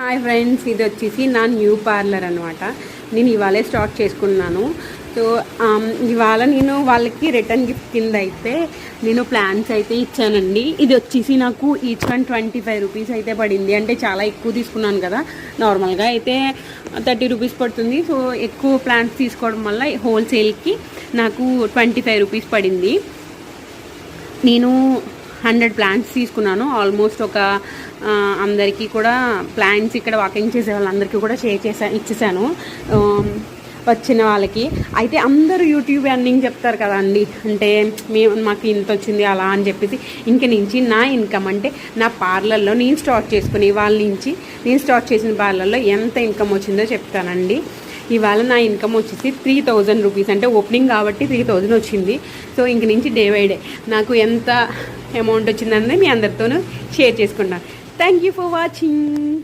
Hi friends, ఇది వచ్చేసి నా న్యూ పార్లర్ అనమాట. నేను ఇవాళే స్టార్ట్ చేసుకున్నాను. సో ఇవాళ నేను వాళ్ళకి రిటర్న్ గిఫ్ట్ కింద అయితే నేను ప్లాన్స్ అయితే ఇచ్చానండి. ఇది వచ్చేసి నాకు ఈచ్ వన్ 25 రూపీస్ అయితే పడింది. అంటే చాలా ఎక్కువ తీసుకున్నాను కదా, నార్మల్గా అయితే 30 రూపీస్ పడుతుంది. సో ఎక్కువ ప్లాన్స్ తీసుకోవడం వల్ల హోల్సేల్కి నాకు 25 రూపీస్ పడింది. నేను 100 ప్లాంట్స్ తీసుకున్నాను. ఆల్మోస్ట్ ఒక అందరికీ కూడా ప్లాంట్స్ ఇక్కడ వాకింగ్ చేసే వాళ్ళందరికీ కూడా ఇచ్చేసాను వచ్చిన వాళ్ళకి. అయితే అందరూ యూట్యూబ్ ఎర్నింగ్ చెప్తారు కదండి, అంటే మాకు ఇంత వచ్చింది అలా అని చెప్పేసి. ఇంక నుంచి నా ఇన్కమ్ అంటే నా పార్లర్లో నేను స్టార్ట్ చేసుకుని వాళ్ళ నుంచి నేను స్టార్ట్ చేసిన పార్లర్లో ఎంత ఇన్కమ్ వచ్చిందో చెప్తానండి. ఇవాళ నా ఇన్కమ్ వచ్చేసి 3000 రూపీస్, అంటే ఓపెనింగ్ కాబట్టి 3000 వచ్చింది. సో ఇంక నుంచి డే బై డే నాకు ఎంత అమౌంట్ వచ్చిందనేది మీ అందరితోనూ షేర్ చేసుకుంటాను. Thank you for watching.